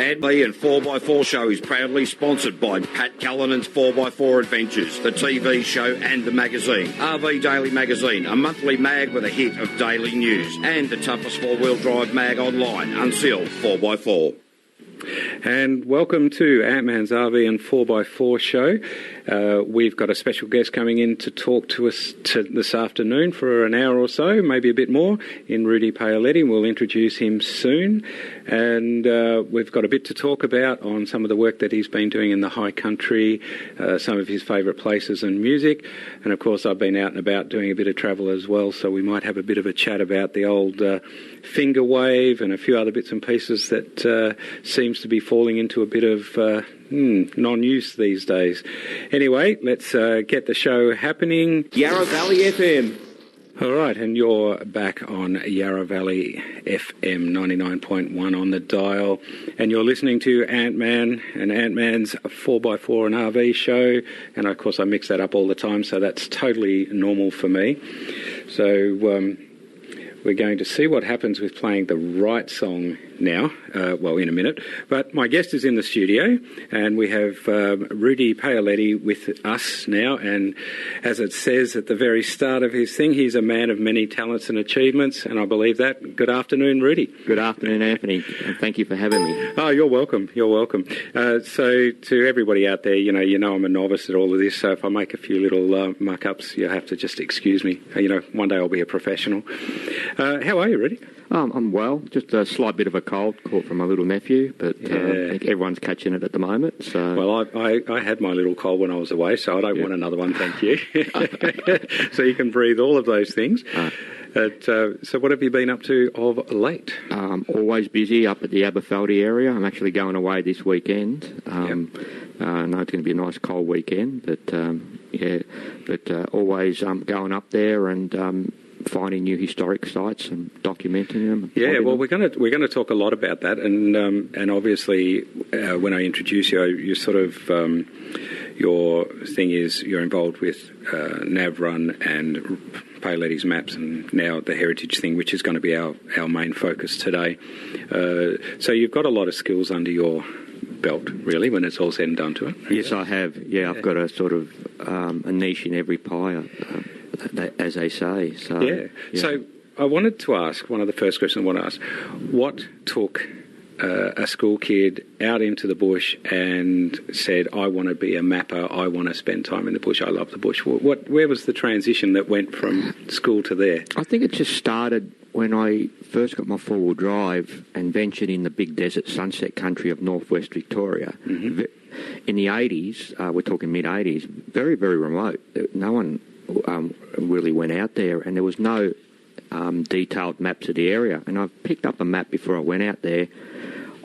Adley and 4x4 Show is proudly sponsored by Pat Cullinan's 4x4 Adventures, the TV show and the magazine. RV Daily Magazine, a monthly mag with a hit of daily news. And the toughest four-wheel drive mag online, Unsealed 4x4. And welcome to Ant-Man's RV and 4x4 show. We've got a special guest coming in to talk to us this afternoon for an hour or so, maybe a bit more, in Rudi Paoletti. We'll introduce him soon. And we've got a bit to talk about on some of the work that he's been doing in the high country, some of his favourite places and music. And, of course, I've been out and about doing a bit of travel as well, so we might have a bit of a chat about the old finger wave and a few other bits and pieces that seems to be falling into a bit of non-use these days. Anyway, let's get the show happening. Yarra Valley FM. All right, and you're back on Yarra Valley FM 99.1 on the dial, and you're listening to Ant-Man and Ant-Man's 4x4 and RV show, and of course I mix that up all the time, so that's totally normal for me. So we're going to see what happens with playing the right song now, in a minute. But my guest is in the studio, and we have Rudi Paoletti with us now. And as it says at the very start of his thing, he's a man of many talents and achievements, and I believe that. Good afternoon, Rudi. Good afternoon, Anthony, and thank you for having me. Oh, you're welcome. You're welcome. So to everybody out there, you know I'm a novice at all of this, so if I make a few little muck-ups, you'll have to just excuse me. One day I'll be a professional. How are you, Rudi? I'm well. Just a slight bit of a cold caught from my little nephew, but I think everyone's catching it at the moment. So. Well, I had my little cold when I was away, so I don't want another one, thank you. So you can breathe all of those things. So what have you been up to of late? Always busy up at the Aberfeldy area. I'm actually going away this weekend. I know it's going to be a nice cold weekend, but always going up there and finding new historic sites and documenting them. Yeah, well, we're going to talk a lot about that, and obviously when I introduce you, you sort of your thing is you're involved with Nav Run and Paoletti's Maps, and now the heritage thing, which is going to be our main focus today. So you've got a lot of skills under your belt, really, when it's all said and done to it. Yes, I have. Yeah, I've got a sort of a niche in every pie. As they say. So I wanted to ask, one of the first questions I want to ask, what took a school kid out into the bush and said, I want to be a mapper, I want to spend time in the bush, I love the bush? Where was the transition that went from school to there? I think it just started when I first got my four-wheel drive and ventured in the big desert sunset country of northwest Victoria. Mm-hmm. In the 80s, we're talking mid-80s, very, very remote. No one really went out there, and there was no detailed maps of the area. And I picked up a map before I went out there.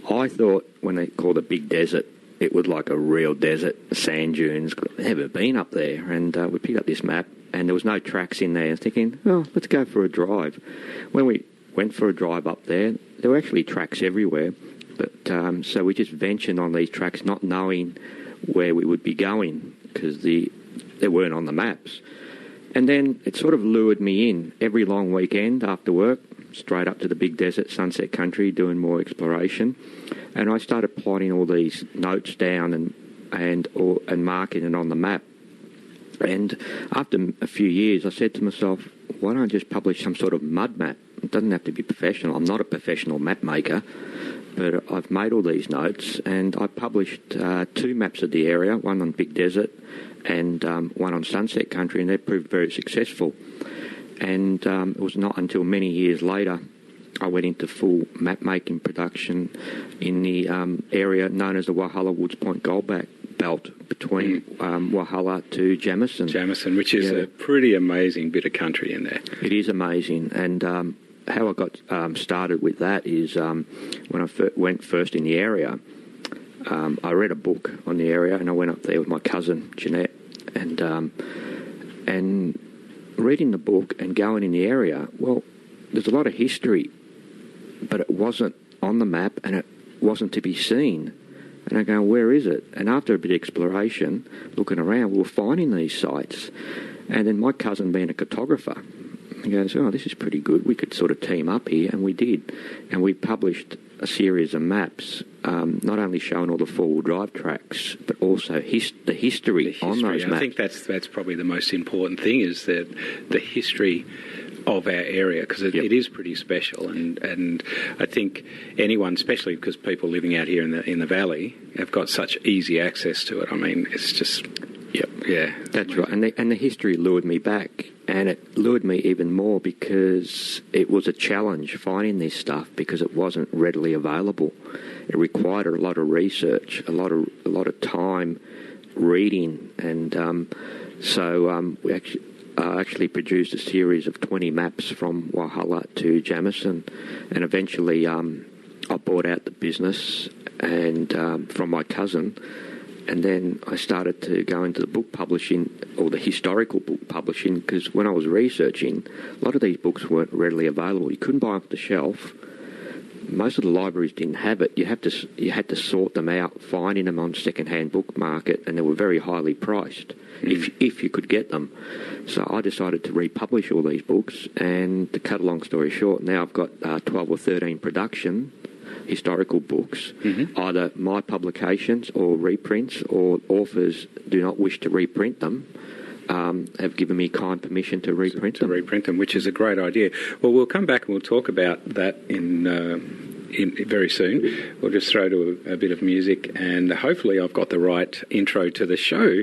I thought when they called it big desert, it was like a real desert, sand dunes. Never been up there. And we picked up this map, and there was no tracks in there. I was thinking, let's go for a drive. When we went for a drive up there, there were actually tracks everywhere. But so we just ventured on these tracks, not knowing where we would be going, because they weren't on the maps. And then it sort of lured me in every long weekend after work, straight up to the big desert, sunset country, doing more exploration. And I started plotting all these notes down and marking it on the map. And after a few years, I said to myself, why don't I just publish some sort of mud map? It doesn't have to be professional. I'm not a professional map maker, but I've made all these notes, and I published 2 maps of the area, one on big desert and one on sunset country, and they proved very successful. And it was not until many years later I went into full map-making production in the area known as the Walhalla Woods Point Gold Belt between Walhalla to Jamison, which is a pretty amazing bit of country in there. It is amazing, and how I got started with that is when I went first in the area, I read a book on the area, and I went up there with my cousin Jeanette, and reading the book and going in the area, well, there's a lot of history, but it wasn't on the map and it wasn't to be seen. And I go, where is it? And after a bit of exploration, looking around, we were finding these sites. And then my cousin, being a cartographer, and goes, oh, this is pretty good. We could sort of team up here, and we did. And we published a series of maps, not only showing all the four-wheel drive tracks, but also the history on those maps. I think that's probably the most important thing, is that the history of our area, because it is pretty special, and I think anyone, especially because people living out here in the valley, have got such easy access to it. I mean, it's just that's right. And the history lured me back, and it lured me even more because it was a challenge finding this stuff, because it wasn't readily available. It required a lot of research, a lot of time reading, and we actually produced a series of 20 maps from Walhalla to Jamison, and eventually I bought out the business and from my cousin, and then I started to go into the book publishing, or the historical book publishing, because when I was researching, a lot of these books weren't readily available. You couldn't buy them off the shelf. Most of the libraries didn't have it. You had to sort them out, finding them on second-hand book market, and they were very highly priced if you could get them. So I decided to republish all these books, and to cut a long story short, now I've got 12 or 13 production historical books, either my publications or reprints, or authors do not wish to reprint them, have given me kind permission to reprint them. Which is a great idea. Well, we'll come back and we'll talk about that in very soon. We'll just throw to a bit of music, and hopefully I've got the right intro to the show.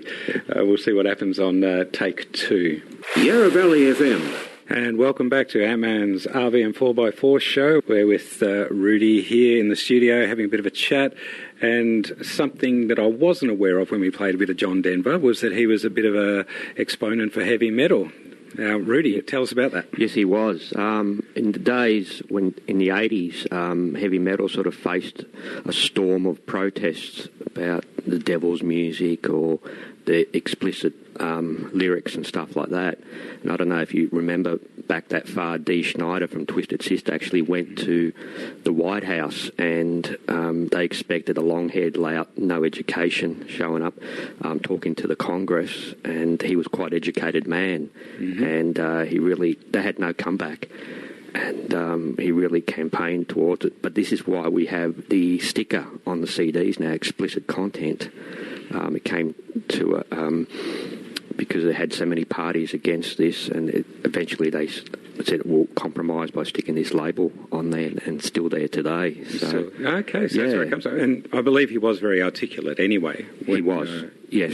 We'll see what happens on take 2. Yarra Valley FM. And welcome back to Ant-Man's RV and 4x4 show. We're with Rudi here in the studio having a bit of a chat. And something that I wasn't aware of when we played a bit of John Denver was that he was a bit of a exponent for heavy metal. Now, Rudi, tell us about that. Yes, he was. In the days when, in the 80s, heavy metal sort of faced a storm of protests about the devil's music or the explicit lyrics and stuff like that. And I don't know if you remember back that far, Dee Schneider from Twisted Sister actually went to the White House, and they expected a long-haired lout, no education, showing up, talking to the Congress, and he was quite an educated man, and they had no comeback. And he really campaigned towards it. But this is why we have the sticker on the CDs now, explicit content. It came to because they had so many parties against this, and eventually they said, we'll compromise by sticking this label on there, and still there today. So that's where it comes from. And I believe he was very articulate anyway. He was, yes.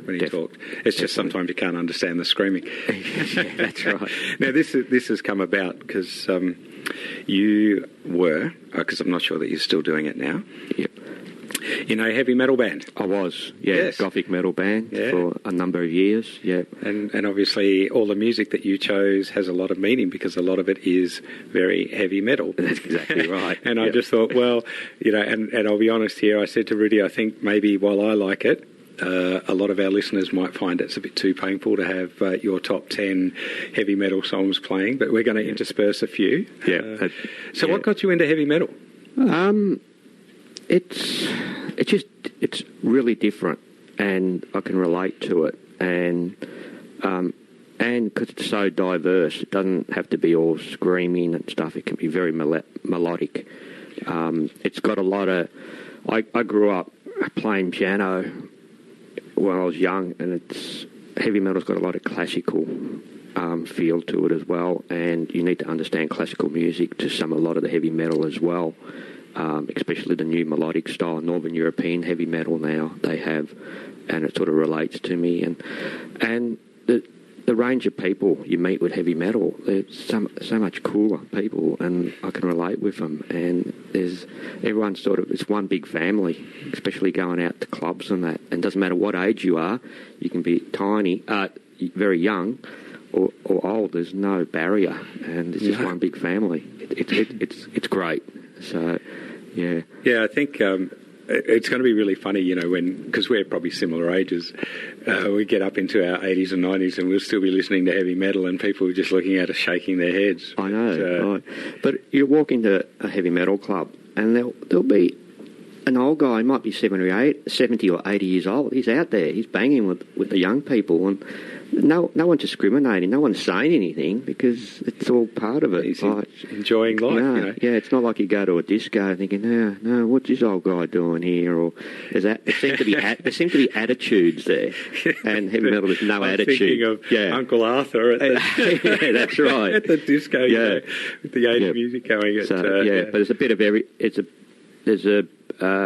When he talked. It's just sometimes you can't understand the screaming. Yeah, that's right. Now, this has come about because you were, because I'm not sure that you're still doing it now. Yep. In a heavy metal band. I was, yes. Gothic metal band for a number of years, yeah. And obviously all the music that you chose has a lot of meaning, because a lot of it is very heavy metal. That's exactly right. And I just thought, well, and I'll be honest here, I said to Rudi, I think maybe while I like it, a lot of our listeners might find it's a bit too painful to have your top 10 heavy metal songs playing, but we're going to intersperse a few. Yeah. So what got you into heavy metal? It's really different, and I can relate to it, and because it's so diverse, it doesn't have to be all screaming and stuff. It can be very melodic. It's got a lot of. I grew up playing piano when I was young, and heavy metal's got a lot of classical feel to it as well, and you need to understand classical music to a lot of the heavy metal as well. Especially the new melodic style, Northern European heavy metal now they have, and it sort of relates to me. And the range of people you meet with heavy metal, they're so much cooler people, and I can relate with them. And everyone's sort of, it's one big family, especially going out to clubs and that. And it doesn't matter what age you are, you can be tiny, very young, or old. There's no barrier, and it's just one big family. It's great. So, yeah. Yeah, I think it's going to be really funny, because we're probably similar ages. We get up into our 80s and 90s and we'll still be listening to heavy metal, and people are just looking at us shaking their heads. I know, right. But you walk into a heavy metal club and there'll be an old guy, he might be 70 or 80 years old. He's out there, he's banging with the young people, and no one's discriminating, no one's saying anything because it's all part of it. He's enjoying life, no, you know. Yeah, it's not like you go to a disco thinking, no, what's this old guy doing here? Or there seems to be attitudes there, and heavy metal there's no attitude. Thinking of Uncle Arthur at the, yeah, that's right. at the disco, with the 80s music going. But there's a bit of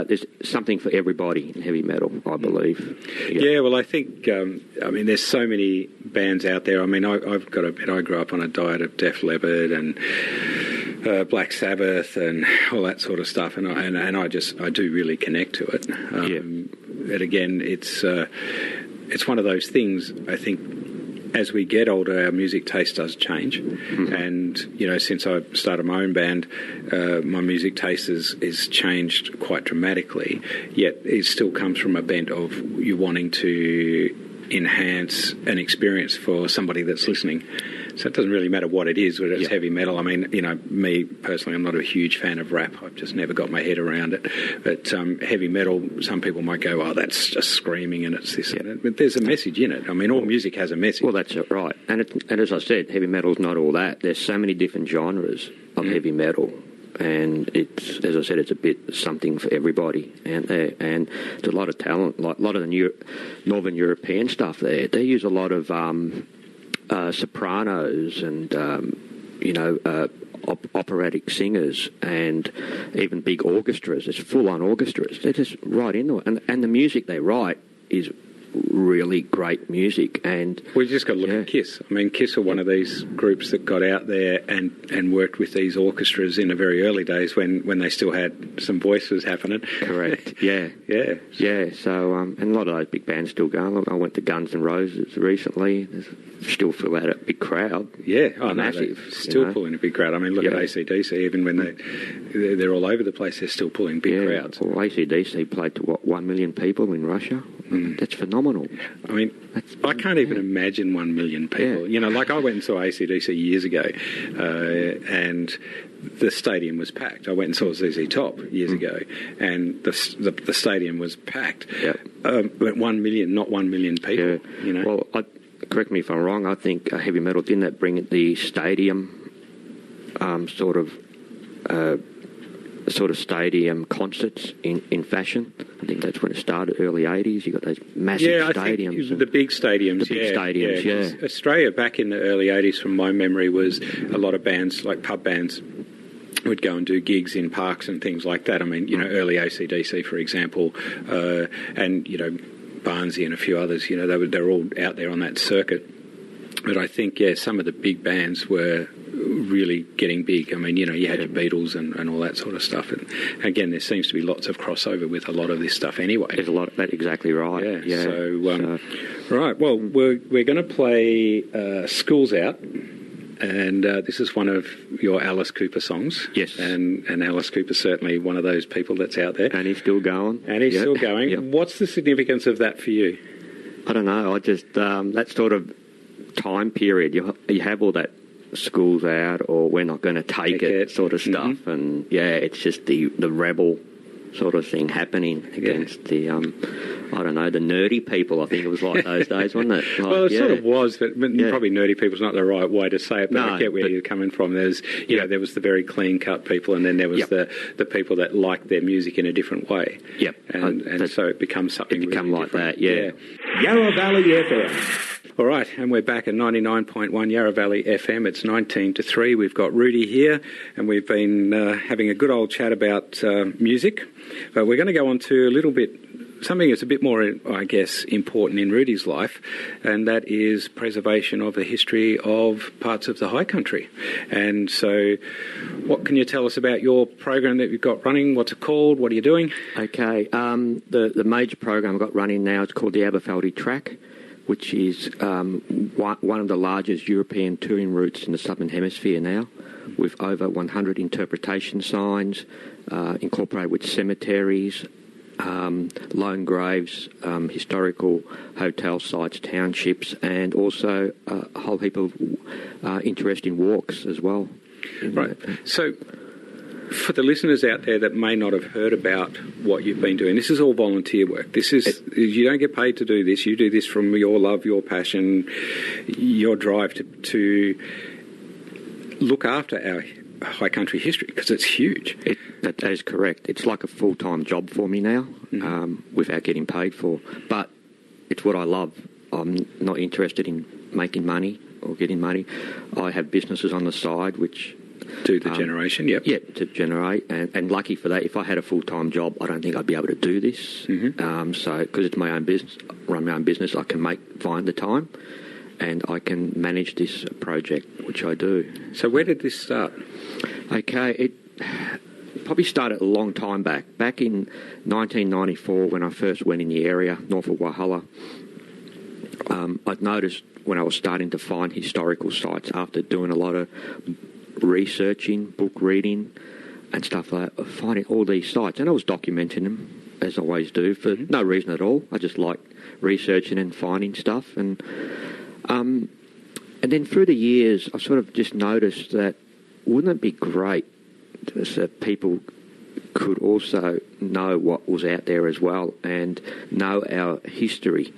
there's something for everybody in heavy metal, I believe. Yeah, well, I think, there's so many bands out there. I mean, I've got I grew up on a diet of Def Leppard and Black Sabbath and all that sort of stuff, and I do really connect to it. And again, it's one of those things, I think, as we get older, our music taste does change. Mm-hmm. And, since I started my own band, my music taste is changed quite dramatically, yet it still comes from a bent of you wanting to enhance an experience for somebody that's listening. So it doesn't really matter what it is, whether it's heavy metal. I mean, me personally, I'm not a huge fan of rap. I've just never got my head around it. But heavy metal, some people might go, oh, that's just screaming and it's this and that. But there's a message in it. I mean, all music has a message. Well, that's it, right. And as I said, heavy metal's not all that. There's so many different genres of heavy metal. And it's, as I said, it's a bit something for everybody. And there's a lot of talent, like a lot of the Northern European stuff there. They use a lot of sopranos and, operatic singers and even big orchestras. There's full-on orchestras. They're just right into it. And the music they write is really great music. And we just got to look at Kiss. I mean, Kiss are one of these groups that got out there and worked with these orchestras in the very early days when they still had some voices happening. Correct. Yeah. So and a lot of those big bands still going. Look, I went to Guns N' Roses recently. There's still fill out a big crowd. Yeah, massive. Still pulling a big crowd. I mean, look at AC/DC. Even when they're all over the place, they're still pulling big crowds. Well, AC/DC played to 1 million people in Russia. That's phenomenal. I mean, I can't even imagine 1 million people. Yeah. Like I went and saw AC/DC years ago, and the stadium was packed. I went and saw ZZ Top years ago, and the stadium was packed. But 1 million, not 1 million people. Yeah. Well, correct me if I'm wrong. I think heavy metal didn't that bring the stadium sort of stadium concerts in fashion. I think that's when it started, early 80s. You got those massive stadiums. The big stadiums. Yeah. Australia back in the early 80s, from my memory, was a lot of bands, like pub bands, would go and do gigs in parks and things like that. I mean, early AC/DC, for example, and, Barnsley and a few others, they're all out there on that circuit. But I think, some of the big bands were really getting big. I mean, you had your Beatles and all that sort of stuff. And again, there seems to be lots of crossover with a lot of this stuff anyway. There's a lot of that, exactly right. Yeah. So, right, well, we're going to play School's Out. And this is one of your Alice Cooper songs. Yes. And Alice Cooper's certainly one of those people that's out there. And he's still going. Still going. Yep. What's the significance of that for you? I don't know. I just, that sort of time period, you have all that School's Out or we're not going to take it sort of stuff. Mm-hmm. And, it's just the rebel sort of thing happening against the, I don't know, the nerdy people. I think it was like those days, wasn't it? Like, well, it sort of was, but probably nerdy people's not the right way to say it, but I get where you're coming from. There's, there was the very clean-cut people, and then there was the people that liked their music in a different way. Yep. And so it becomes something really like different. That, yeah. Yarra Valley FM. All right, and we're back at 99.1 Yarra Valley FM. It's 19 to 3. We've got Rudi here, and we've been having a good old chat about music. But we're going to go on to a little bit, something that's a bit more, I guess, important in Rudi's life, and that is preservation of the history of parts of the high country. And so what can you tell us about your program that you've got running? What's it called? What are you doing? Okay, the major program I've got running now is called the Aberfeldy Track, which is one of the largest European touring routes in the Southern Hemisphere now, with over 100 interpretation signs, incorporated with cemeteries, lone graves, historical hotel sites, townships, and also a whole heap of interesting walks as well. Right. So For the listeners out there that may not have heard about what you've been doing, this is all volunteer work. You don't get paid to do this. You do this from your love, your passion, your drive to look after our high country history, because it's huge. That is correct. It's like a full-time job for me now, without getting paid for. But it's what I love. I'm not interested in making money or getting money. I have businesses on the side which do the generation, yep. Yeah, to generate. And lucky for that, if I had a full-time job, I don't think I'd be able to do this. So, because it's my own business, run my own business, I can find the time and I can manage this project, which I do. So where did this start? Okay, it probably started a long time back. Back in 1994, when I first went in the area, north of Walhalla, I'd noticed when I was starting to find historical sites after doing a lot of researching, book reading and stuff like that, finding all these sites. And I was documenting them, as I always do, for no reason at all. I just like researching and finding stuff. And then through the years, I sort of just noticed that wouldn't it be great that people could also know what was out there as well and know our history.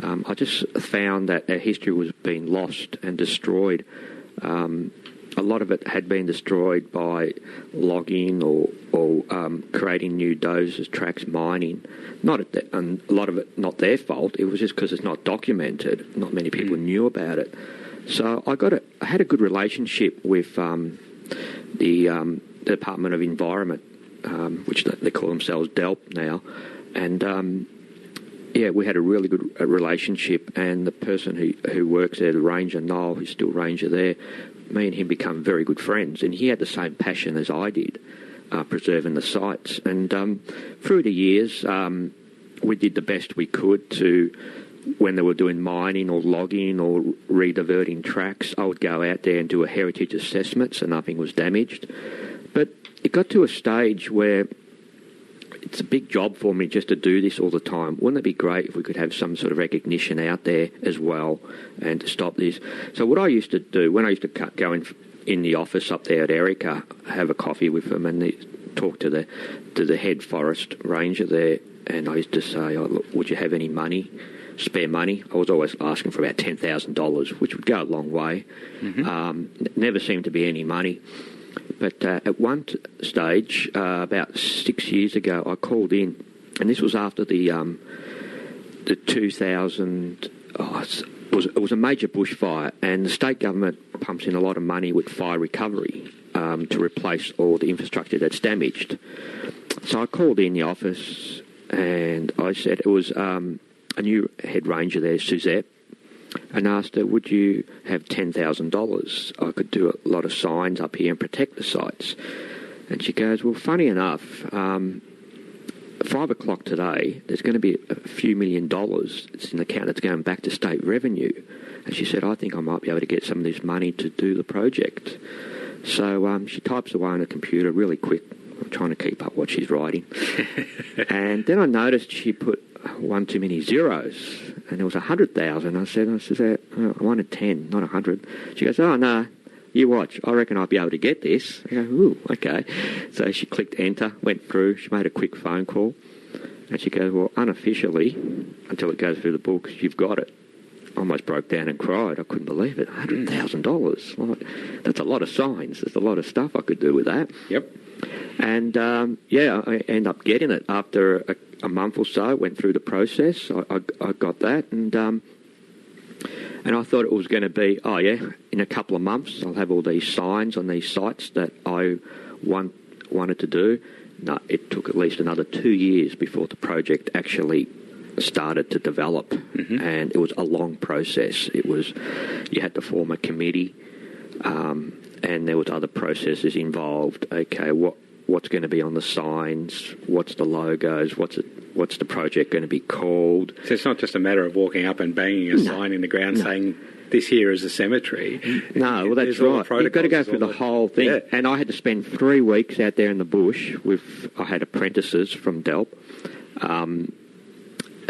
I just found that our history was being lost and destroyed. A lot of it had been destroyed by logging or creating new dozers, tracks, mining. And a lot of it not their fault. It was just because it's not documented. Not many people knew about it. So I had a good relationship with the Department of Environment, which they call themselves DELP now, and we had a really good relationship. And the person who works there, the ranger Noel, who's still ranger there, me and him become very good friends, and he had the same passion as I did, preserving the sites. And through the years, we did the best we could to, when they were doing mining or logging or rediverting tracks, I would go out there and do a heritage assessment so nothing was damaged. But it got to a stage where it's a big job for me just to do this all the time. Wouldn't it be great if we could have some sort of recognition out there as well and to stop this? So what I used to do, when I used to go in the office up there at Erica, have a coffee with them and talk to the head forest ranger there, and I used to say, look, would you have any money, spare money? I was always asking for about $10,000, which would go a long way. Never seemed to be any money. But at one stage, about 6 years ago, I called in, and this was after the 2000. It was a major bushfire, and the state government pumps in a lot of money with fire recovery to replace all the infrastructure that's damaged. So I called in the office, and I said it was a new head ranger there, Suzette, and asked her, would you have $10,000? I could do a lot of signs up here and protect the sites. And she goes, well, funny enough, 5 o'clock today, there's going to be a few $1 million. It's in the account that's going back to state revenue. And she said, I think I might be able to get some of this money to do the project. So she types away on her computer really quick. I'm trying to keep up what she's writing. And then I noticed she put one too many zeros, and there was 100,000. I said, I wanted 10, not 100. She goes, oh no, you watch. I reckon I'll be able to get this. I go, ooh, okay. So she clicked enter, went through. She made a quick phone call, and she goes, well, unofficially, until it goes through the books, you've got it. I almost broke down and cried. I couldn't believe it. $100,000. That's a lot of signs. There's a lot of stuff I could do with that. Yep. And I ended up getting it after a month or so. Went through the process. I got that, and I thought it was going to be, in a couple of months I'll have all these signs on these sites that I wanted to do. No, it took at least another 2 years before the project actually started to develop, and it was a long process. You had to form a committee. And there was other processes involved. Okay, what's going to be on the signs? What's the logos? What's the project going to be called? So it's not just a matter of walking up and banging a sign in the ground saying, this here is a cemetery. No, well, that's right. You've got to go through the whole thing. Yeah. And I had to spend 3 weeks out there in the bush I had apprentices from DELP,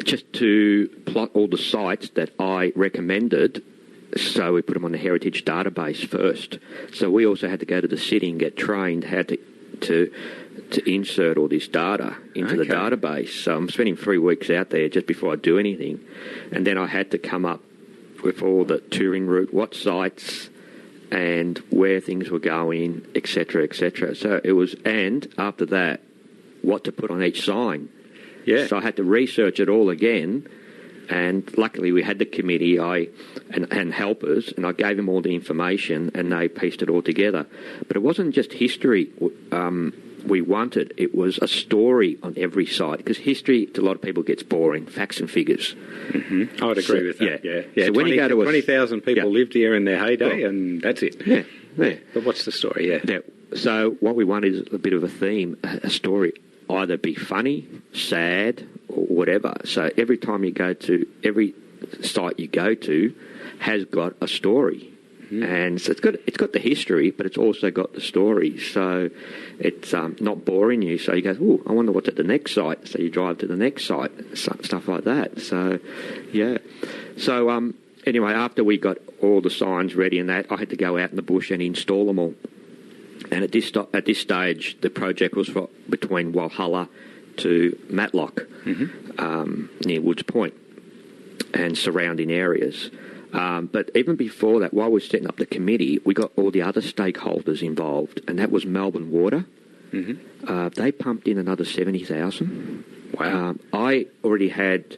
just to plot all the sites that I recommended. So we put them on the heritage database first. So we also had to go to the city and get trained how to to insert all this data into the database. So I'm spending 3 weeks out there just before I do anything. And then I had to come up with all the touring route, what sites and where things were going, etc., etc. So it was, and after that, what to put on each sign. Yeah. So I had to research it all again. And luckily we had the committee and helpers, and I gave them all the information and they pieced it all together. But it wasn't just history we wanted, it was a story on every site, because history to a lot of people gets boring, facts and figures. Mm-hmm. I would agree with that, yeah. So when you go to 20,000 people lived here in their heyday, and that's it. Yeah. But what's the story, So what we want is a bit of a theme, a story, either be funny, sad, or whatever. So every time you go to, every site you go to has got a story. And so it's got the history, but it's also got the story. So it's not boring you. So you go, oh, I wonder what's at the next site. So you drive to the next site, stuff like that. So, yeah. So anyway, after we got all the signs ready and that, I had to go out in the bush and install them all. And at this stage, the project was between Walhalla to Matlock, near Woods Point, and surrounding areas. But even before that, while we were setting up the committee, we got all the other stakeholders involved, and that was Melbourne Water. They pumped in another 70,000. Wow. I already had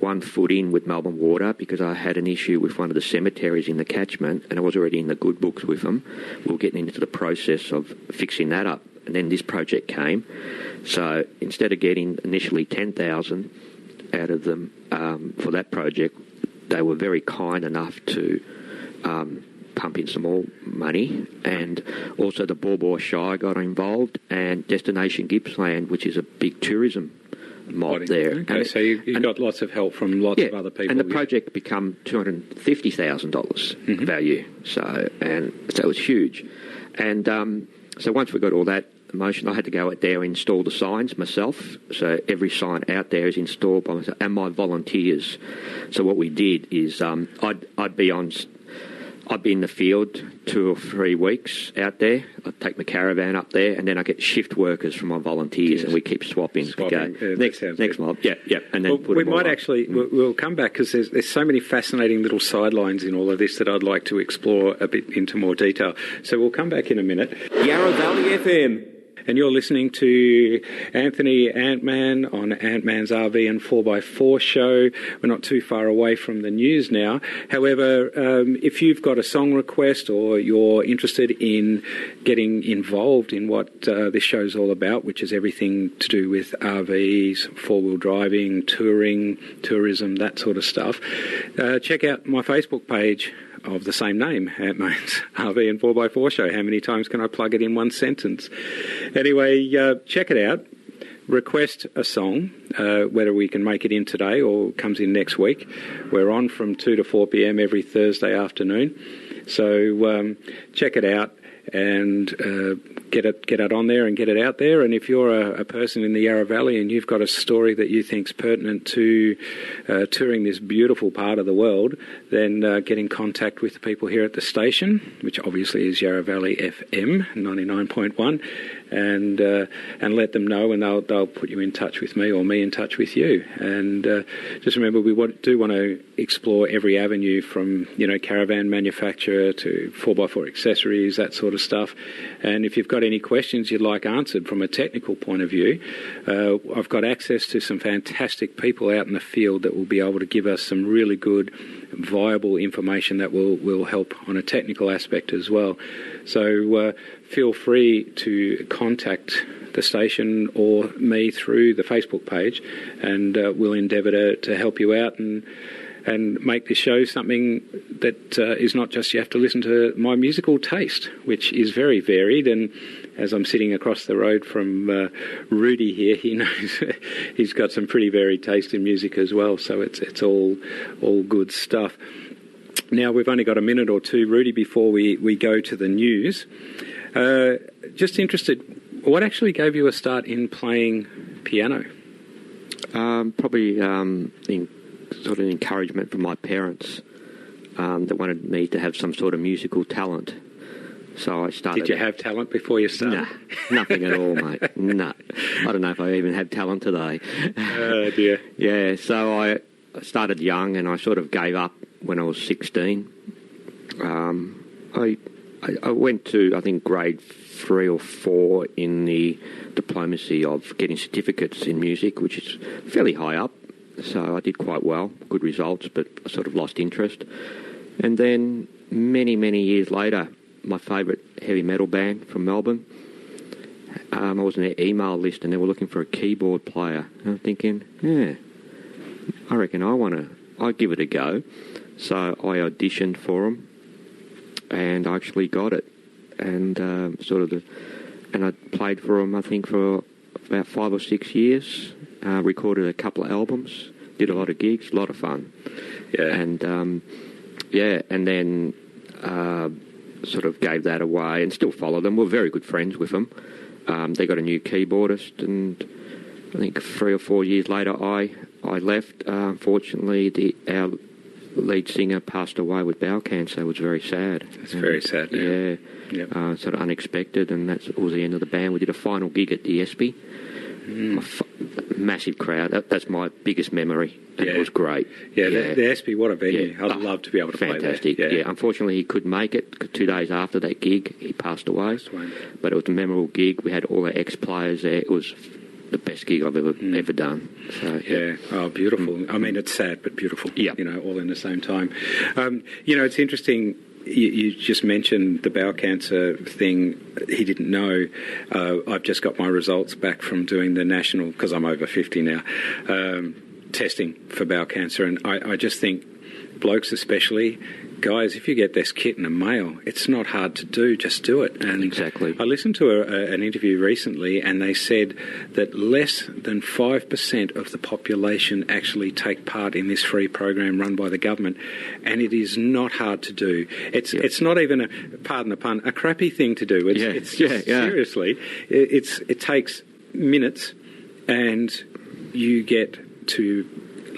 1 foot in with Melbourne Water because I had an issue with one of the cemeteries in the catchment, and I was already in the good books with them. We were getting into the process of fixing that up, and then this project came. So instead of getting initially 10,000 out of them for that project, they were very kind enough to pump in some more money, and also the Baw Shire got involved, and Destination Gippsland, which is a big tourism mob there. Okay, so you got lots of help from lots of other people. And the project become $250,000 value. So it was huge. And so once we got all that motion, I had to go out there and install the signs myself. So every sign out there is installed by myself and my volunteers. So what we did is I'd be in the field 2 or 3 weeks out there. I'd take my caravan up there, and then I get shift workers from my volunteers, and we keep swapping. Next mob, and then we might actually we'll come back, because there's so many fascinating little sidelines in all of this that I'd like to explore a bit into more detail. So we'll come back in a minute. Yarra Valley FM. And you're listening to Anthony Ant-Man on Ant-Man's RV and 4x4 show. We're not too far away from the news now. However, if you've got a song request, or you're interested in getting involved in what this show's all about, which is everything to do with RVs, four-wheel driving, touring, tourism, that sort of stuff, check out my Facebook page of the same name, Ant-Man's RV and 4x4 show. How many times can I plug it in one sentence? Anyway, check it out. Request a song, whether we can make it in today or comes in next week. We're on from 2 to 4 p.m. every Thursday afternoon. So check it out and get it on there and get it out there. And if you're a person in the Yarra Valley and you've got a story that you think's pertinent to touring this beautiful part of the world, then get in contact with the people here at the station, which obviously is Yarra Valley FM 99.1, and let them know, and they'll put you in touch with me, or me in touch with you. And just remember, we do want to explore every avenue, from caravan manufacturer to 4x4 accessories, that sort of stuff. And if you've got any questions you'd like answered from a technical point of view, I've got access to some fantastic people out in the field that will be able to give us some really good, viable information that will help on a technical aspect as well. So feel free to contact the station or me through the Facebook page, and we'll endeavour to help you out and make this show something that is not just you have to listen to my musical taste, which is very varied. And as I'm sitting across the road from Rudi here, he knows he's got some pretty varied taste in music as well. So it's all good stuff. Now, we've only got a minute or two, Rudi, before we go to the news. Just interested, what actually gave you a start in playing piano? Probably sort of encouragement from my parents that wanted me to have some sort of musical talent. So I started... Did you have talent before you started? Nah, nothing at all, mate. No. I don't know if I even have talent today. Oh, dear. Yeah, so I started young and I sort of gave up when I was 16. I went to, I think, grade 3 or 4 in the diplomacy of getting certificates in music, which is fairly high up. So I did quite well, good results, but I sort of lost interest. And then many, many years later, my favourite heavy metal band from Melbourne, I was on their email list and they were looking for a keyboard player. And I'm thinking, yeah, I reckon I'd give it a go. So I auditioned for them and I actually got it. And and I played for them, I think, for about 5 or 6 years, recorded a couple of albums, did a lot of gigs, a lot of fun. Yeah. And, and then sort of gave that away and still follow them. We're very good friends with them. They got a new keyboardist, and I think 3 or 4 years later I left. Unfortunately, our lead singer passed away with bowel cancer. It was very sad. It's very sad. Yeah. Yep. Sort of unexpected, and that was the end of the band. We did a final gig at the Espy. Massive crowd. That's my biggest memory. And It was great. Yeah, the Espy, what a venue. I'd love to be able to play there. Fantastic. Yeah. Unfortunately, he couldn't make it. 2 days after that gig, he passed away. But it was a memorable gig. We had all our ex-players there. It was the best gig I've ever done. So, yeah. Oh, beautiful. I mean, it's sad, but beautiful. Yeah. All in the same time. It's interesting. You just mentioned the bowel cancer thing. He didn't know. I've just got my results back from doing the national, because I'm over 50 now, testing for bowel cancer. And I just think, blokes especially, guys, if you get this kit in a mail, it's not hard to do. Just do it. And exactly. I listened to an interview recently, and they said that less than 5% of the population actually take part in this free program run by the government, and it is not hard to do. It's not even pardon the pun, a crappy thing to do. Seriously, it takes minutes, and you get to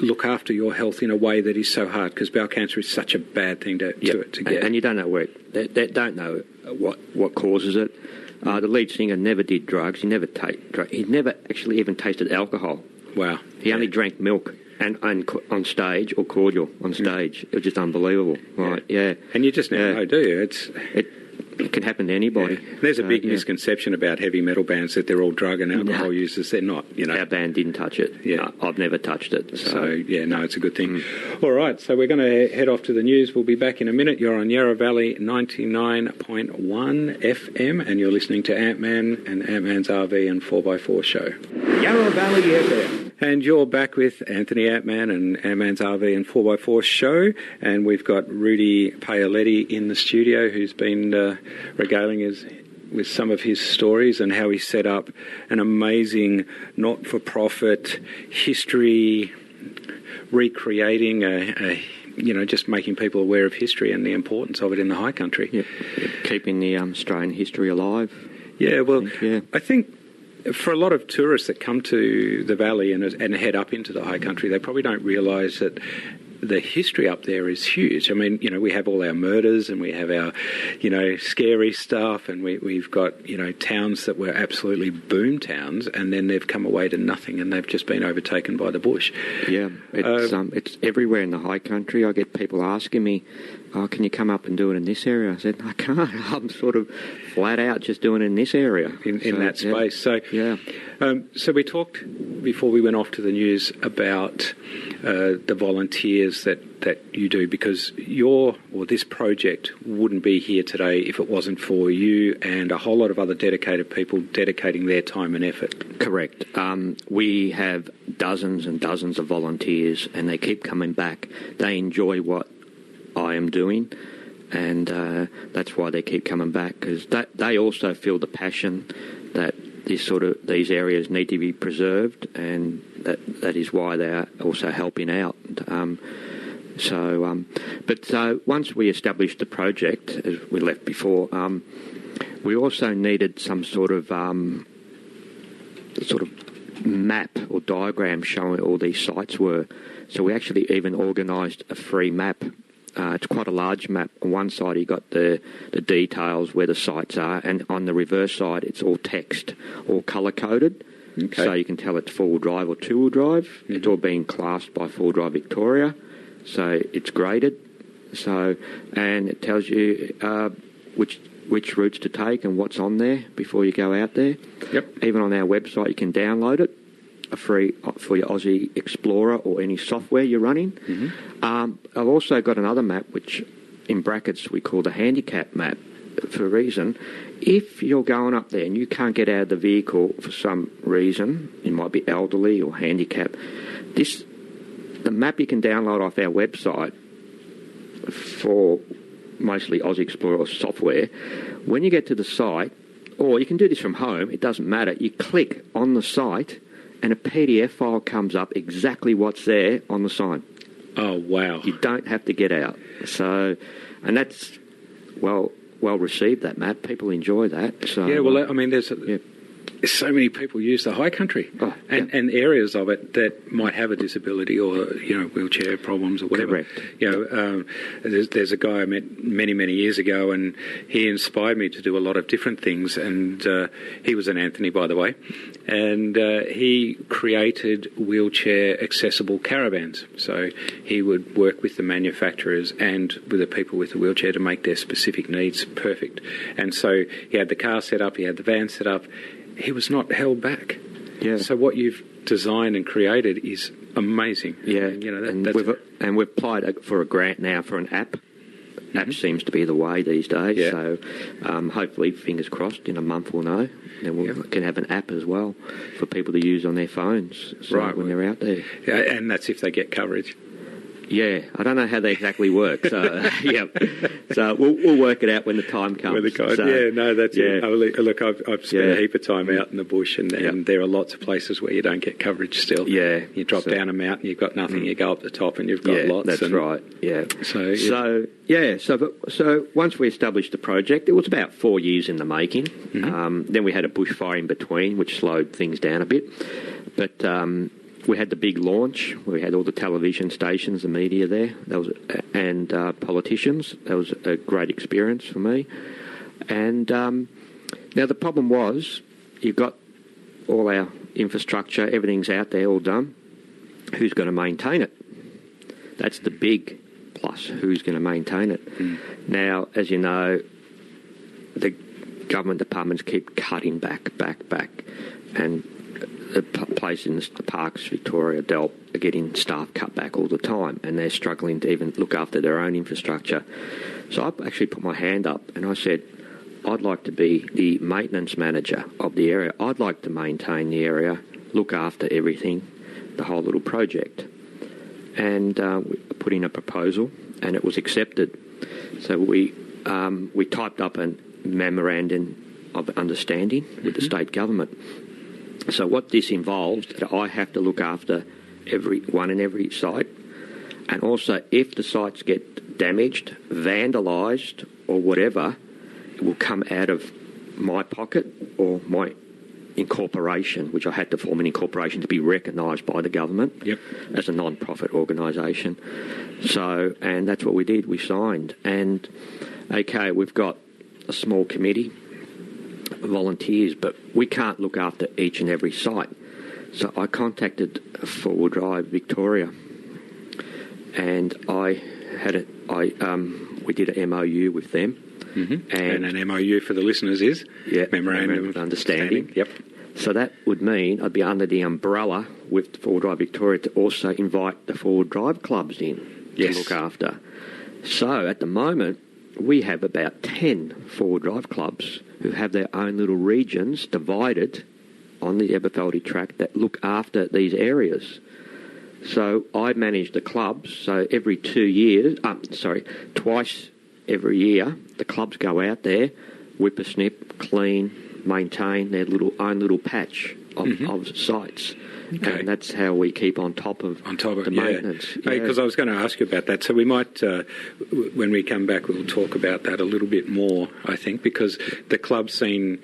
look after your health in a way that is so hard, because bowel cancer is such a bad thing to get. And you don't know they don't know what causes it. The lead singer never did drugs. He never he never actually even tasted alcohol. Wow. He only drank milk and on stage, or cordial on stage. It was just unbelievable. Right? Yeah. And you just never know, do you? It can happen to anybody. Yeah. There's a big misconception about heavy metal bands, that they're all drug and alcohol users. They're not. Our band didn't touch it. Yeah. I've never touched it. So it's a good thing. All right, so we're going to head off to the news. We'll be back in a minute. You're on Yarra Valley 99.1 FM, and you're listening to Ant-Man and Ant-Man's RV and 4x4 show. Yarra Valley FM. And you're back with Anthony Ant-Man and Ant-Man's RV and 4x4 show, and we've got Rudi Paoletti in the studio, who's been regaling us with some of his stories and how he set up an amazing not-for-profit history, recreating just making people aware of history and the importance of it in the high country. Yep. Keeping the Australian history alive. Yeah, well, I think for a lot of tourists that come to the valley and head up into the high country, they probably don't realise that the history up there is huge. I mean, we have all our murders and we have our, scary stuff, and we've got, towns that were absolutely boom towns, and then they've come away to nothing and they've just been overtaken by the bush. Yeah, it's everywhere in the high country. I get people asking me, can you come up and do it in this area? I said, I can't. I'm sort of flat out just doing it in this area. In that space. So we talked before we went off to the news about the volunteers that you do, because this project wouldn't be here today if it wasn't for you and a whole lot of other dedicated people dedicating their time and effort. Correct. We have dozens and dozens of volunteers, and they keep coming back. They enjoy what I am doing, and that's why they keep coming back, because they also feel the passion that these areas need to be preserved, and that is why they are also helping out. So once we established the project, as we left before, we also needed some sort of map or diagram showing all these sites were. So we actually even organised a free map It's quite a large map. On one side, you got the details where the sites are, and on the reverse side, it's all text, all colour-coded. Okay. So you can tell it's four-wheel drive or two-wheel drive. Mm-hmm. It's all being classed by Four Drive Victoria, so it's graded. So, and it tells you which routes to take and what's on there before you go out there. Yep. Even on our website, you can download it, free for your Aussie Explorer or any software you're running. Mm-hmm. I've also got another map, which in brackets we call the handicap map, for a reason. If you're going up there and you can't get out of the vehicle for some reason, it might be elderly or handicapped, the map you can download off our website for mostly Aussie Explorer software. When you get to the site, or you can do this from home, it doesn't matter, you click on the site and a PDF file comes up exactly what's there on the sign. Oh, wow. You don't have to get out. So, and that's well received, that map. People enjoy that. So, yeah, well, I mean, there's so many people use the high country and areas of it that might have a disability or, wheelchair problems or whatever. Correct. There's a guy I met many years ago, and he inspired me to do a lot of different things, and he was an Anthony, by the way, and he created wheelchair accessible caravans. So he would work with the manufacturers and with the people with the wheelchair to make their specific needs perfect. And so he had the car set up, he had the van set up. He was not held back. Yeah. So what you've designed and created is amazing. Yeah. And we've applied for a grant now for an app. Mm-hmm. App seems to be the way these days. Yeah. So hopefully, fingers crossed, in a month we'll know. And we can have an app as well for people to use on their phones when they're out there. Yeah, and that's if they get coverage. Yeah, I don't know how they exactly work. So, so we'll work it out when the time comes. That's it. Look, I've spent a heap of time out in the bush, and there are lots of places where you don't get coverage still. Yeah. You drop down a mountain, you've got nothing. You go up the top, and you've got lots. That's right. Yeah. So once we established the project, it was about 4 years in the making. Mm-hmm. Then we had a bushfire in between, which slowed things down a bit. But we had the big launch. We had all the television stations, the media there, and politicians. That was a great experience for me. And now the problem was, you've got all our infrastructure, everything's out there, all done. Who's going to maintain it? That's the big plus. Who's going to maintain it? Mm. Now, as you know, the government departments keep cutting back, and the place in the parks, Victoria, Delp, are getting staff cut back all the time, and they're struggling to even look after their own infrastructure. So I actually put my hand up and I said, I'd like to be the maintenance manager of the area. I'd like to maintain the area, look after everything, the whole little project. And we put in a proposal, and it was accepted. So we typed up a memorandum of understanding with the state government. So what this involves, that I have to look after every site, and also if the sites get damaged, vandalised or whatever, it will come out of my pocket or my incorporation, which I had to form an incorporation to be recognised by the government as a non-profit organisation. So, and that's what we did, we signed. And, okay, we've got a small committee, volunteers, but we can't look after each and every site. So I contacted Four-Wheel Drive Victoria, and we did an MOU with them. Mm-hmm. And an MOU for the listeners is Memorandum of Understanding. Yep. So that would mean I'd be under the umbrella with Four-Wheel Drive Victoria to also invite the Four-Wheel Drive clubs in to look after. So at the moment, we have about 10 Four-Wheel Drive clubs who have their own little regions divided on the Aberfeldy track that look after these areas. So I manage the clubs. So every 2 years, twice every year, the clubs go out there, whippersnip, clean, maintain their own little patch of sites. Okay. And that's how we keep on top of the maintenance. Because I was going to ask you about that. So we might, when we come back, we'll talk about that a little bit more, I think, because the club scene,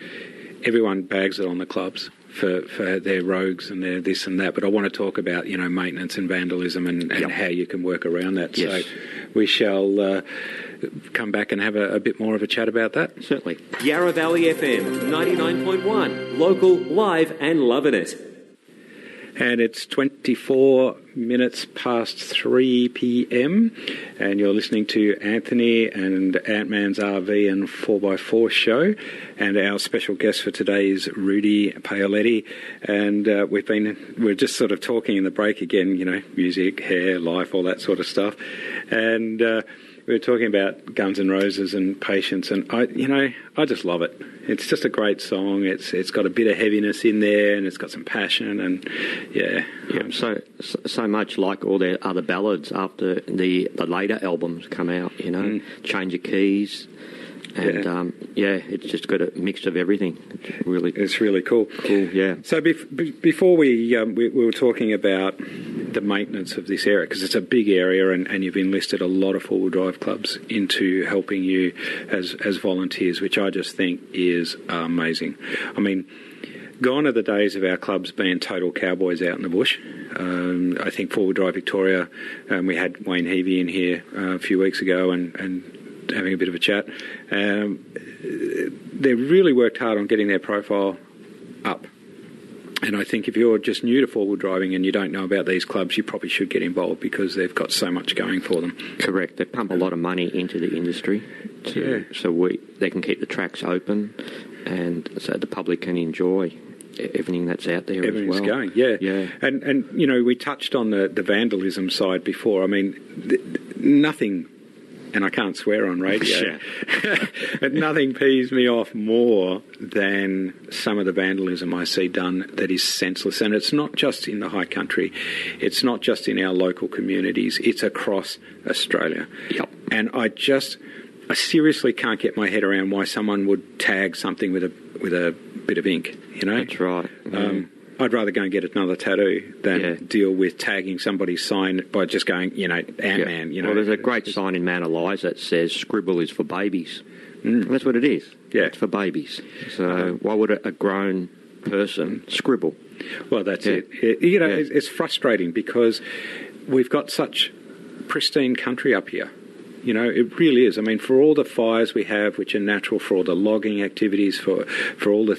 everyone bags it on the clubs for their rogues and their this and that, but I want to talk about, maintenance and vandalism and how you can work around that. Yes. So we shall come back and have a bit more of a chat about that. Certainly. Yarra Valley FM 99.1, local, live and loving it. And it's 24 minutes past 3 p.m. and you're listening to Anthony and Ant-Man's RV and 4x4 show. And our special guest for today is Rudi Paoletti. And we're just sort of talking in the break again, music, hair, life, all that sort of stuff. And we were talking about Guns N' Roses and Patience, and I just love it. It's just a great song. It's got a bit of heaviness in there, and it's got some passion, and so much like all their other ballads after the later albums come out. Change of Keys, and it's just got a mix of everything. It's really cool. Cool, yeah. So before we were talking about the maintenance of this area, because it's a big area, and you've enlisted a lot of four-wheel drive clubs into helping you as volunteers, which I just think is amazing. I mean, gone are the days of our clubs being total cowboys out in the bush. I think Four-Wheel Drive Victoria, we had Wayne Heavey in here a few weeks ago and having a bit of a chat. They really worked hard on getting their profile up. And I think if you're just new to four-wheel driving and you don't know about these clubs, you probably should get involved because they've got so much going for them. Correct. They pump a lot of money into the industry so they can keep the tracks open and so the public can enjoy everything that's out there as well. Everything's going, yeah. And we touched on the vandalism side before. I mean, nothing... And I can't swear on radio. But nothing peeves me off more than some of the vandalism I see done that is senseless. And it's not just in the high country. It's not just in our local communities. It's across Australia. Yep. And I seriously can't get my head around why someone would tag something with a bit of ink. That's right. I'd rather go and get another tattoo than deal with tagging somebody's sign by just going, Ant-Man. Well, there's a great sign in Mount Eliza that says "Scribble is for babies." That's what it is. Yeah, it's for babies. So why would a grown person scribble? Well, that's it. It's frustrating because we've got such pristine country up here. It really is. I mean, for all the fires we have, which are natural, for all the logging activities, for all the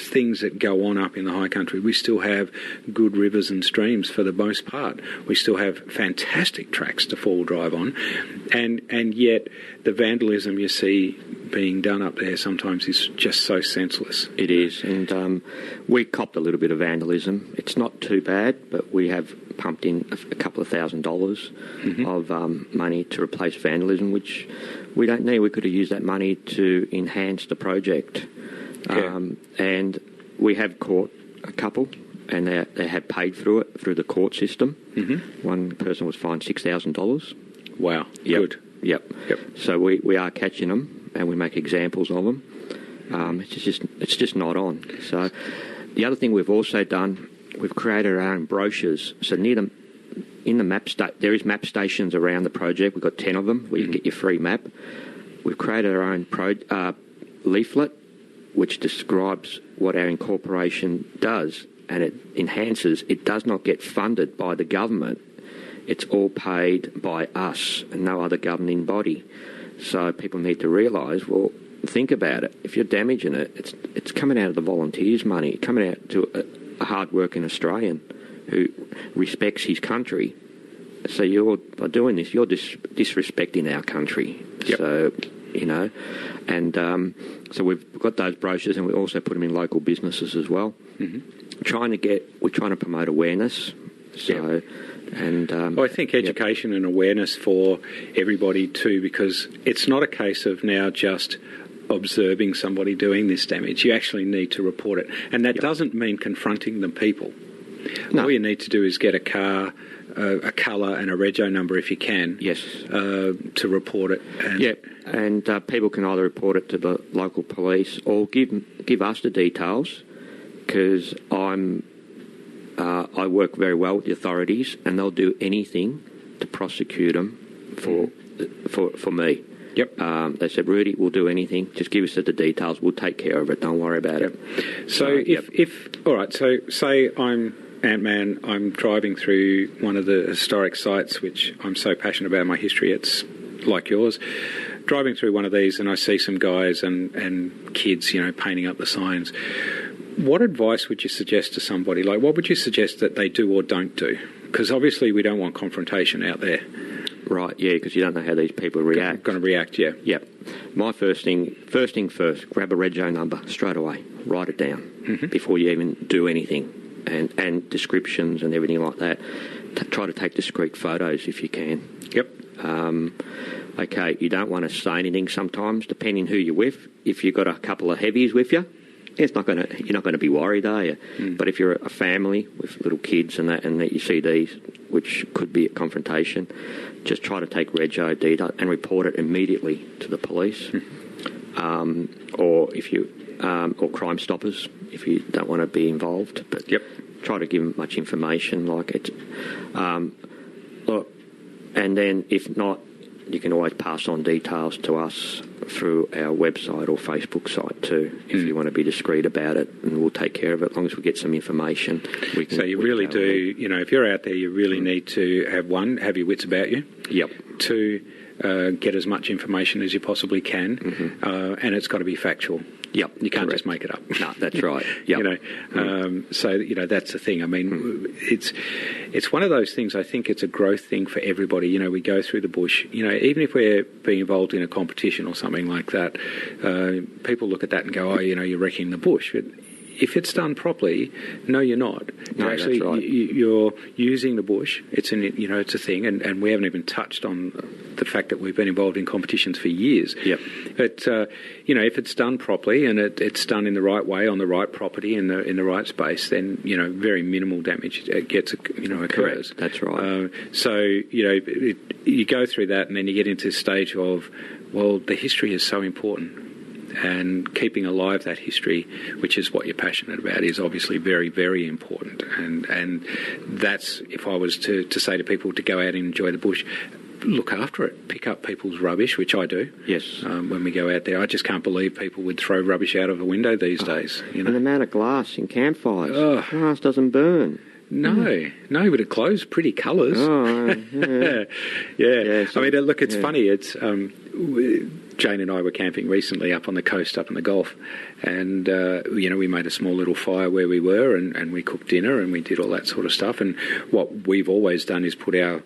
things that go on up in the high country, we still have good rivers and streams for the most part. We still have fantastic tracks to four-wheel drive on. And yet the vandalism you see being done up there sometimes is just so senseless. It is. And we copped a little bit of vandalism. It's not too bad, but we have pumped in a couple of $1,000s of money to replace vandalism, which we don't need. We could have used that money to enhance the project. And we have caught a couple, and they have paid through the court system. One person was fined $6,000. Wow. Good. Yep. So we are catching them, and we make examples of them. It's just not on. So the other thing we've also done, we've created our own brochures. So in the map there is map stations around the project. We've got 10 of them where you can get your free map. We've created our own leaflet which describes what our incorporation does, and it enhances. It does not get funded by the government. It's all paid by us and no other governing body. So people need to realise, well, think about it. If you're damaging it, it's coming out of the volunteers' money, coming out to a hard-working Australian who respects his country. So by doing this, you're disrespecting our country. Yep. So, so we've got those brochures, and we also put them in local businesses as well. We're trying to promote awareness. So, I think education and awareness for everybody too, because it's not a case of now just observing somebody doing this damage. You actually need to report it, and that doesn't mean confronting the people. No. All you need to do is get a car, a colour and a rego number if you can. Yes. To report it. And people can either report it to the local police or give us the details, because I work very well with the authorities, and they'll do anything to prosecute them for me. Yep. They said, Rudi, we'll do anything. Just give us the details. We'll take care of it. Don't worry about it. So all right, so say I'm Ant-Man, I'm driving through one of the historic sites, which I'm so passionate about my history, it's like yours. Driving through one of these and I see some guys and kids, painting up the signs. What advice would you suggest to somebody? Like, what would you suggest that they do or don't do? Because obviously we don't want confrontation out there. Right, yeah, because you don't know how these people react. Going to react, yeah. Yep. My first thing first, grab a rego number straight away. Write it down before you even do anything. And descriptions and everything like that. Try to take discreet photos if you can. Yep. Okay, you don't want to say anything sometimes, depending who you're with. If you've got a couple of heavies with you, you're not going to be worried, are you? But if you're a family with little kids and that you see these, which could be a confrontation, just try to take rego data and report it immediately to the police, or Crime Stoppers if you don't want to be involved. But try to give them much information like it. And then if not, you can always pass on details to us through our website or Facebook site too, if you want to be discreet about it, and we'll take care of it as long as we get some information. So you really do, if you're out there, you really need to have your wits about you. Yep. To get as much information as you possibly can, and it's got to be factual. Yep, you can't just make it up. No, that's right. Yep. So that's the thing. I mean, it's one of those things. I think it's a growth thing for everybody. We go through the bush. Even if we're being involved in a competition or something like that, people look at that and go, "Oh, you're wrecking the bush." But if it's done properly, no, you're not. No, actually, that's right. You're using the bush. It's it's a thing, and we haven't even touched on the fact that we've been involved in competitions for years. Yep. But if it's done properly and it's done in the right way on the right property in the right space, then very minimal damage occurs. Correct. That's right. So you go through that, and then you get into the stage of, well, the history is so important. And keeping alive that history, which is what you're passionate about, is obviously very, very important. And that's, if I was to say to people to go out and enjoy the bush, look after it. Pick up people's rubbish, which I do. Yes. When we go out there, I just can't believe people would throw rubbish out of a window these days. And the amount of glass in campfires. Glass doesn't burn. No, but it glows pretty colours. Yeah. I mean, look, it's funny. It's Jane and I were camping recently up on the coast, up in the Gulf, and we made a small little fire where we were, and we cooked dinner, and we did all that sort of stuff. And what we've always done is put our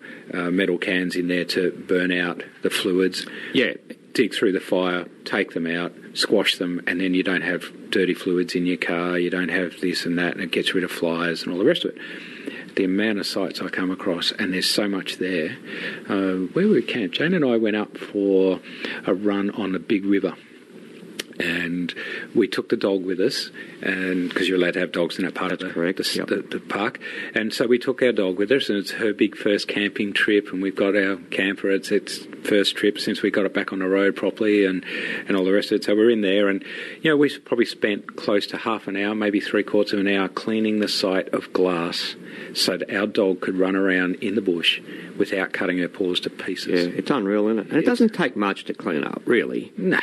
metal cans in there to burn out the fluids. Yeah. Dig through the fire, take them out, squash them, and then you don't have dirty fluids in your car, you don't have this and that, and it gets rid of flies and all the rest of it. The amount of sites I come across, and there's so much there. Where we camped, Jane and I went up for a run on a big river. And we took the dog with us, and because you're allowed to have dogs in that part of the park. And so we took our dog with us, and it's her big first camping trip, and we've got our camper. It's its first trip since we got it back on the road properly, and all the rest of it. So we're in there, and we probably spent close to half an hour, maybe 3/4 of an hour, cleaning the site of glass so that our dog could run around in the bush without cutting her paws to pieces. Yeah, it's unreal, isn't it? And it doesn't take much to clean up, really. No.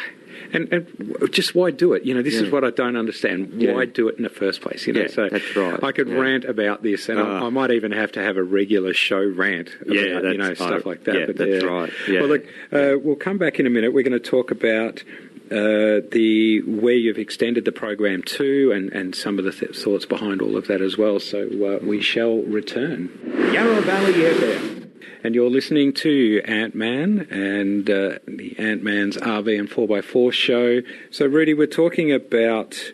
And just why do it? This is what I don't understand. Why do it in the first place? So that's right. I could rant about this, and I might even have to have a regular show rant about stuff like that. Yeah, but that's right. Yeah. Well, look, we'll come back in a minute. We're going to talk about where you've extended the program to, and some of the thoughts behind all of that as well. So we shall return. Yarra Valley FM. And you're listening to Ant-Man and the Ant-Man's RV and 4x4 show. So, Rudi, we're talking about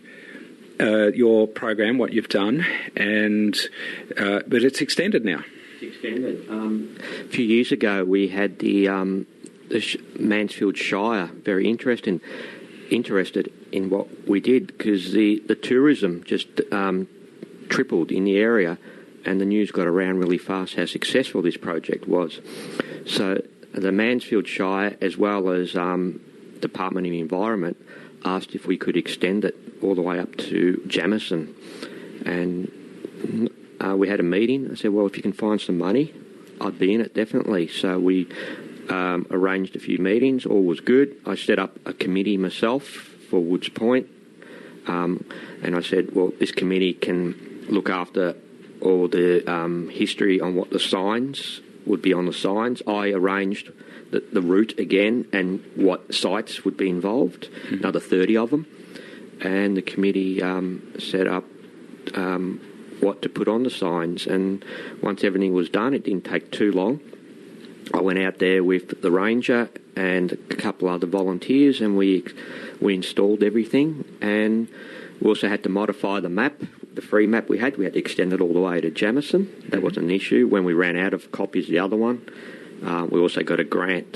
your program, what you've done, but it's extended now. It's extended. A few years ago, we had the Mansfield Shire very interested in what we did, because the tourism just tripled in the area. And the news got around really fast how successful this project was. So the Mansfield Shire, as well as Department of Environment, asked if we could extend it all the way up to Jamison. And we had a meeting. I said, well, if you can find some money, I'd be in it, definitely. So we arranged a few meetings. All was good. I set up a committee myself for Woods Point, and I said, well, this committee can look after all the history on what the signs would be on the signs. I arranged the route again and what sites would be involved, another 30 of them, and the committee set up what to put on the signs. And once everything was done, it didn't take too long. I went out there with the ranger and a couple other volunteers, and we installed everything. And we also had to modify the map, the free map we had. We had to extend it all the way to Jamison. That wasn't an issue. When we ran out of copies, the other one, we also got a grant,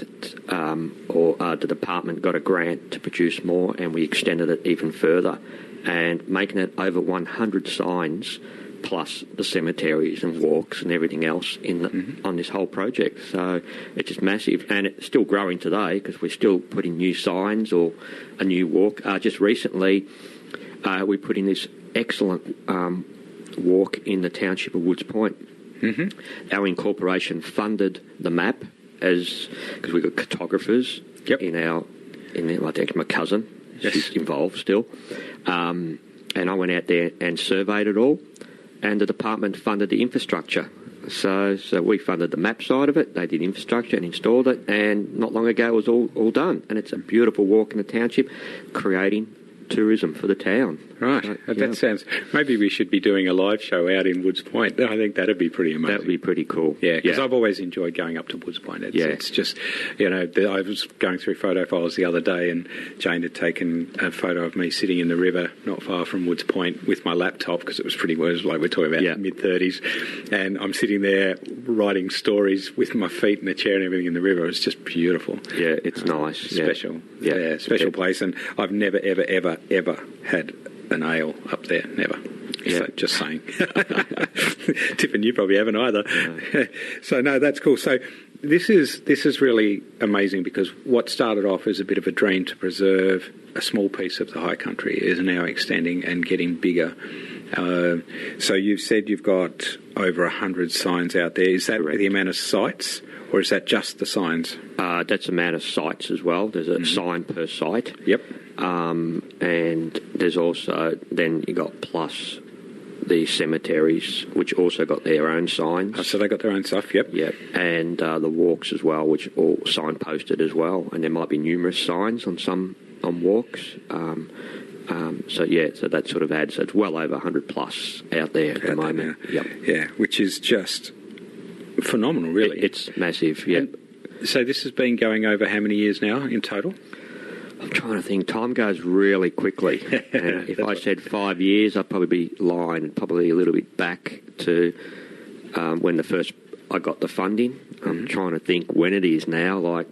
the department got a grant to produce more, and we extended it even further, and making it over 100 signs, plus the cemeteries and walks and everything else on this whole project. So it's just massive, and it's still growing today because we're still putting new signs or a new walk. Just recently, we put in this excellent walk in the township of Woods Point. Our incorporation funded the map because we've got cartographers I think my cousin, she's involved still, and I went out there and surveyed it all, and the department funded the infrastructure. So we funded the map side of it, they did infrastructure and installed it, and not long ago it was all done, and it's a beautiful walk in the township, creating tourism for the town. Right. That sounds... Maybe we should be doing a live show out in Woods Point. I think that'd be pretty amazing. That would be pretty cool. Yeah, because I've always enjoyed going up to Woods Point. It's just, I was going through photo files the other day, and Jane had taken a photo of me sitting in the river not far from Woods Point with my laptop, because it was like we're talking about mid-30s, and I'm sitting there writing stories with my feet in a chair and everything in the river. It's just beautiful. Yeah, it's nice. Special. Yeah, special place, and I've never, ever, ever, ever had an ale up there, never. Yeah. So, just saying. Tipping, you probably haven't either. No. So no, that's cool. So this is really amazing, because what started off as a bit of a dream to preserve a small piece of the high country is now extending and getting bigger. So you've said you've got over 100 signs out there. Is that the amount of sites, or is that just the signs? That's the amount of sites as well. There's a sign per site. Yep. And there's also, then you got plus the cemeteries, which also got their own signs. Oh, so they got their own stuff, yep. Yep. And the walks as well, which are all signposted as well. And there might be numerous signs on walks. So that sort of adds, so it's well over 100 plus out there at the moment. Yep. Yeah, which is just phenomenal, really. It's massive, yeah. So this has been going over how many years now in total? I'm trying to think. Time goes really quickly. And if I said 5 years, I'd probably be lying, and probably a little bit back to when I got the funding. I'm trying to think when it is now. I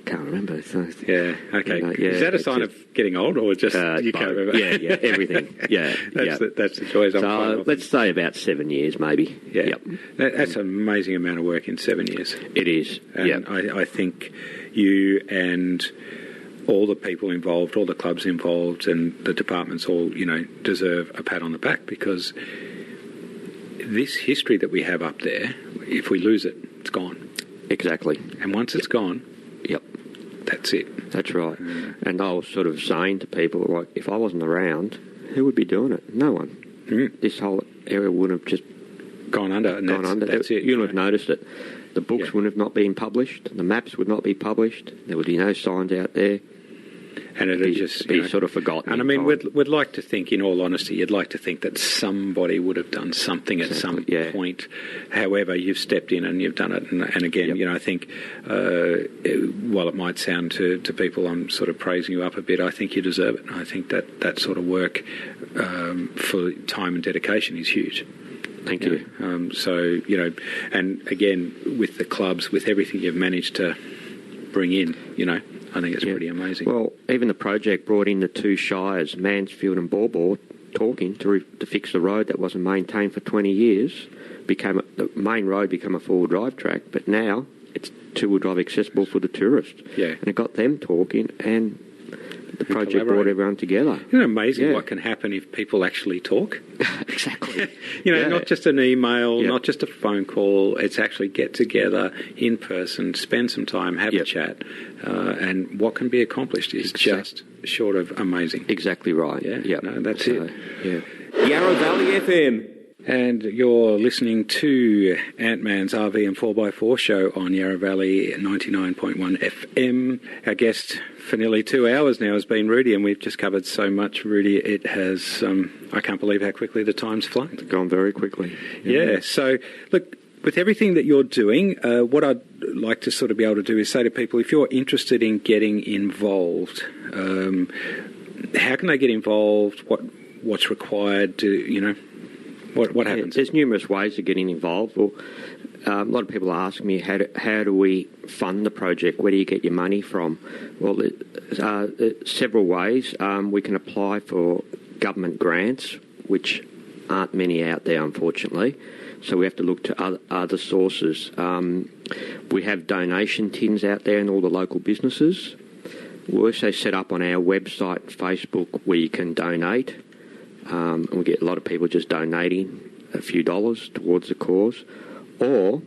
can't remember. So, yeah, okay. Is that a sign of getting old, or just you can't remember? Yeah, everything. Yeah, that's the joys. So let's say about 7 years, maybe. Yeah, yep. That's an amazing amount of work in 7 years. It is. And I think you and all the people involved, all the clubs involved, and the departments all, deserve a pat on the back, because this history that we have up there, if we lose it, it's gone. Exactly. And once it's gone, that's it. That's right. And I was sort of saying to people, like, if I wasn't around, who would be doing it? No one. This whole area would have just gone under. That's it. You would have noticed it. The books would have not been published. The maps would not be published. There would be no signs out there. And it would just be sort of forgotten. And I mean, we'd like to think, in all honesty, you'd like to think that somebody would have done something at some point. However, you've stepped in and you've done it. And again, I think, while it might sound to people I'm sort of praising you up a bit, I think you deserve it. I think that sort of work for time and dedication is huge. Thank you. And again, with the clubs, with everything you've managed to bring in, I think it's pretty amazing. Well, even the project brought in the two shires, Mansfield and Bawbaw, talking to fix the road that wasn't maintained for 20 years. The main road became a four-wheel drive track, but now it's two-wheel drive accessible for the tourist. Yeah. And it got them talking, and the project brought everyone together. Isn't it amazing what can happen if people actually talk? Exactly. Not just an email, not just a phone call. It's actually get together in person, spend some time, have a chat, and what can be accomplished is just short of amazing. Exactly right. Yeah. No, that's it. Yeah. Yarra Valley FM. And you're listening to Ant-Man's RV and 4x4 show on Yarra Valley 99.1 FM. Our guest for nearly 2 hours now has been Rudi, and we've just covered so much, Rudi. It has, I can't believe how quickly the time's flown. It's gone very quickly. Yeah. So, look, with everything that you're doing, what I'd like to sort of be able to do is say to people, if you're interested in getting involved, how can they get involved? What's required to, What happens? There's numerous ways of getting involved. Well, a lot of people ask me, how do we fund the project? Where do you get your money from? Well, there's several ways. We can apply for government grants, which aren't many out there, unfortunately. So we have to look to other sources. We have donation tins out there in all the local businesses. We also set up on our website, Facebook, where you can donate. And we get a lot of people just donating a few dollars towards the cause. Or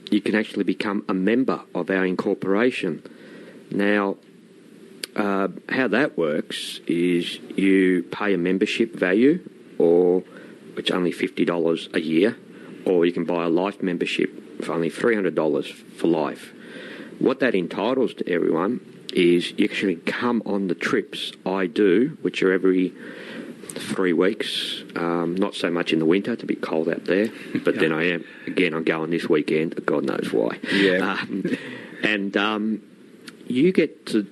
you can actually become a member of our incorporation. Now, how that works is you pay a membership value, which is only $50 a year, or you can buy a life membership for only $300 for life. What that entitles to everyone is you actually come on the trips I do, which are every 3 weeks, not so much in the winter, it's a bit cold out there, but then I'm going this weekend, God knows why. Yeah. You get to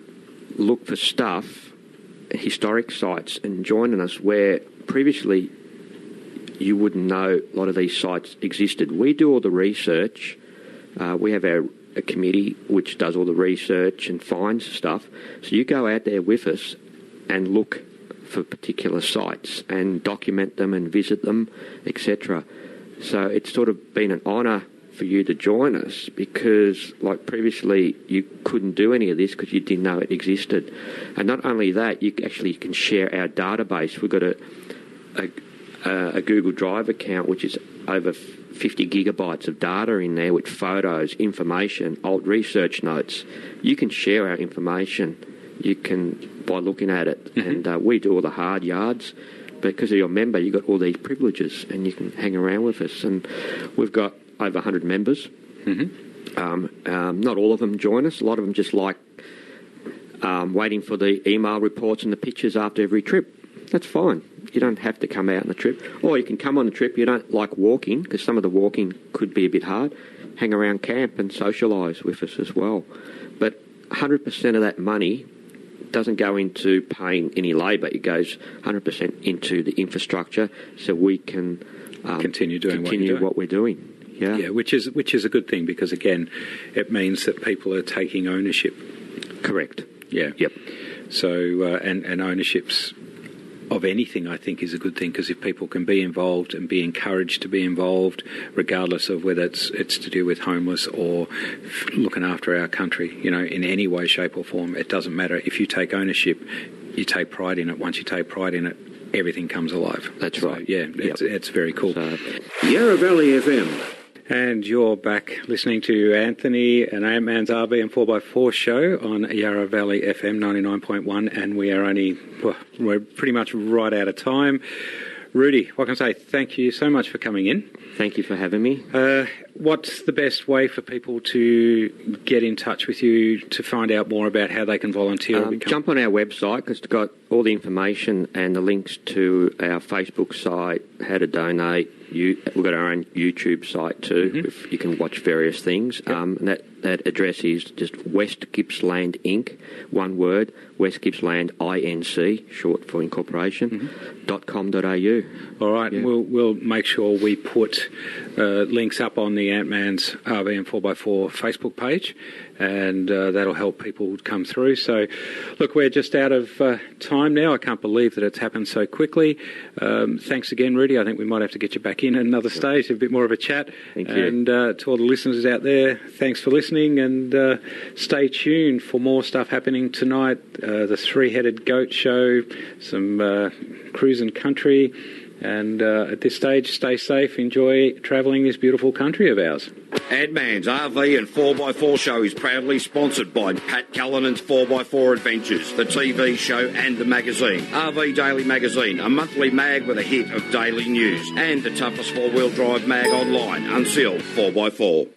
look for stuff, historic sites, and joining us where previously you wouldn't know a lot of these sites existed. We do all the research. We have a committee which does all the research and finds stuff. So you go out there with us and look for particular sites and document them and visit them, etc. So it's sort of been an honour for you to join us because, like previously, you couldn't do any of this because you didn't know it existed. And not only that, you can share our database. We've got a Google Drive account which is over 50 gigabytes of data in there with photos, information, old research notes. You can share our information. You can by looking at it, and we do all the hard yards. Because of your member, you've got all these privileges, and you can hang around with us. And we've got over 100 members. Not all of them join us. A lot of them just like waiting for the email reports and the pictures after every trip. That's fine. You don't have to come out on the trip. Or you can come on the trip. You don't like walking, because some of the walking could be a bit hard. Hang around camp and socialise with us as well. But 100% of that money doesn't go into paying any labour. It goes 100% into the infrastructure, so we can continue what we're doing. Yeah, which is a good thing, because again, it means that people are taking ownership. Correct. Yeah. Yep. So and ownerships of anything, I think, is a good thing, because if people can be involved and be encouraged to be involved, regardless of whether it's to do with homeless or looking after our country, in any way, shape or form, it doesn't matter. If you take ownership, you take pride in it. Once you take pride in it, everything comes alive. That's right. Yeah, it's very cool. Yarra Valley FM. And you're back listening to Anthony and Ant-Man's RV and 4x4 show on Yarra Valley FM 99.1, and we're pretty much right out of time. Rudi, what can I say? Thank you so much for coming in. Thank you for having me. What's the best way for people to get in touch with you to find out more about how they can volunteer? Jump on our website, because it's got all the information and the links to our Facebook site, how to donate. We've got our own YouTube site too. You can watch various things. Yep. And that address is just West Gippsland Inc., one word, West Gippsland INC, short for incorporation, .com.au. All right, and we'll make sure we put links up on the Ant-Man's RV and 4x4 Facebook page, and that'll help people come through. So, look, we're just out of time now. I can't believe that it's happened so quickly. Thanks again, Rudi. I think we might have to get you back in at another stage, a bit more of a chat. Thank you. And to all the listeners out there, thanks for listening, and stay tuned for more stuff happening tonight. The Three-Headed Goat Show, some cruising country. And at this stage, stay safe, enjoy travelling this beautiful country of ours. Ant-Man's RV and 4x4 show is proudly sponsored by Pat Cullinan's 4x4 Adventures, the TV show and the magazine. RV Daily Magazine, a monthly mag with a hit of daily news. And the toughest four-wheel drive mag online, Unsealed 4x4.